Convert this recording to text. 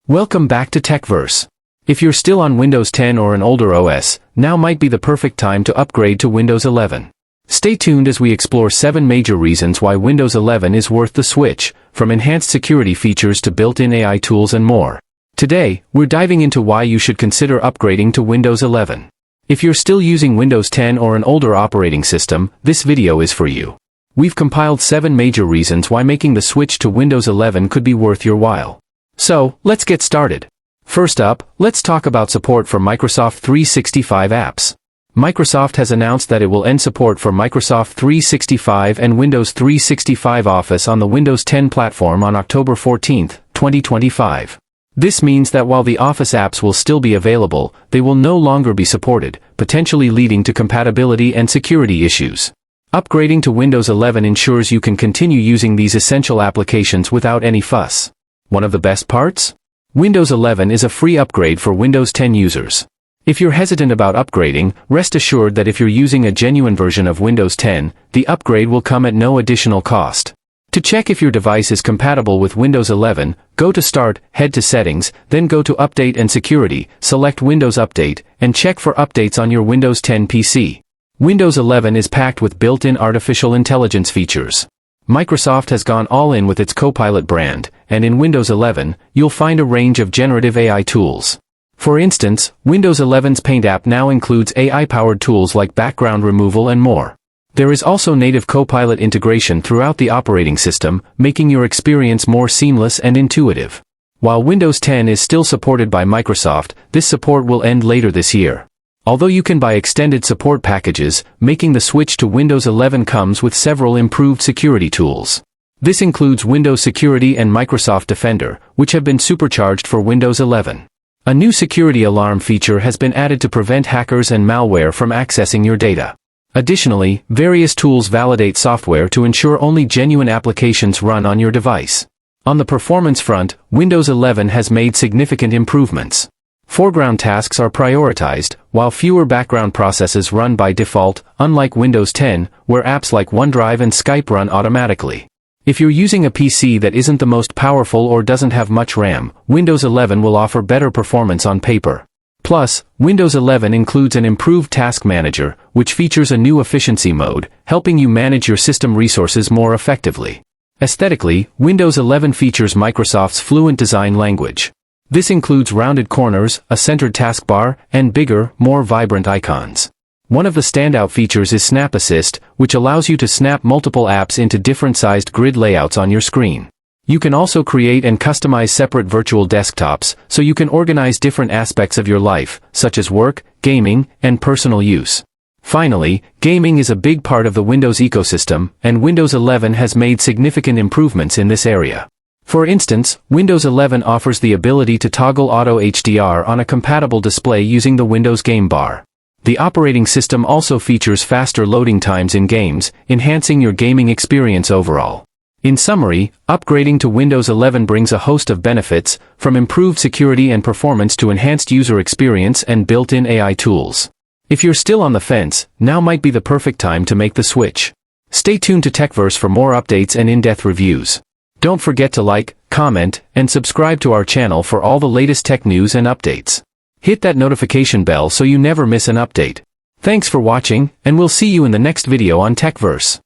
Welcome back to TechVerse. If you're still on Windows 10 or an older OS, now might be the perfect time to upgrade to Windows 11. Stay tuned as we explore 7 major reasons why Windows 11 is worth the switch, from enhanced security features to built-in AI tools and more. Today, we're diving into why you should consider upgrading to Windows 11. If you're still using Windows 10 or an older operating system, this video is for you. We've compiled 7 major reasons why making the switch to Windows 11 could be worth your while. So, let's get started. First up, let's talk about support for Microsoft 365 apps. Microsoft has announced that it will end support for Microsoft 365 and Windows 365 Office on the Windows 10 platform on October 14, 2025. This means that while the Office apps will still be available, they will no longer be supported, potentially leading to compatibility and security issues. Upgrading to Windows 11 ensures you can continue using these essential applications without any fuss. One of the best parts? Windows 11 is a free upgrade for Windows 10 users. If you're hesitant about upgrading, rest assured that if you're using a genuine version of Windows 10, the upgrade will come at no additional cost. To check if your device is compatible with Windows 11, go to Start, head to Settings, then go to Update and Security, select Windows Update, and check for updates on your Windows 10 PC. Windows 11 is packed with built-in artificial intelligence features. Microsoft has gone all in with its Copilot brand, and in Windows 11, you'll find a range of generative AI tools. For instance, Windows 11's Paint app now includes AI-powered tools like background removal and more. There is also native Copilot integration throughout the operating system, making your experience more seamless and intuitive. While Windows 10 is still supported by Microsoft, this support will end later this year. Although you can buy extended support packages, making the switch to Windows 11 comes with several improved security tools. This includes Windows Security and Microsoft Defender, which have been supercharged for Windows 11. A new security alarm feature has been added to prevent hackers and malware from accessing your data. Additionally, various tools validate software to ensure only genuine applications run on your device. On the performance front, Windows 11 has made significant improvements. Foreground tasks are prioritized, while fewer background processes run by default, unlike Windows 10, where apps like OneDrive and Skype run automatically. If you're using a PC that isn't the most powerful or doesn't have much RAM, Windows 11 will offer better performance on paper. Plus, Windows 11 includes an improved Task Manager, which features a new efficiency mode, helping you manage your system resources more effectively. Aesthetically, Windows 11 features Microsoft's Fluent design language. This includes rounded corners, a centered taskbar, and bigger, more vibrant icons. One of the standout features is Snap Assist, which allows you to snap multiple apps into different-sized grid layouts on your screen. You can also create and customize separate virtual desktops, so you can organize different aspects of your life, such as work, gaming, and personal use. Finally, gaming is a big part of the Windows ecosystem, and Windows 11 has made significant improvements in this area. For instance, Windows 11 offers the ability to toggle auto HDR on a compatible display using the Windows Game Bar. The operating system also features faster loading times in games, enhancing your gaming experience overall. In summary, upgrading to Windows 11 brings a host of benefits, from improved security and performance to enhanced user experience and built-in AI tools. If you're still on the fence, now might be the perfect time to make the switch. Stay tuned to TechVerse for more updates and in-depth reviews. Don't forget to like, comment, and subscribe to our channel for all the latest tech news and updates. Hit that notification bell so you never miss an update. Thanks for watching, and we'll see you in the next video on TechVerse.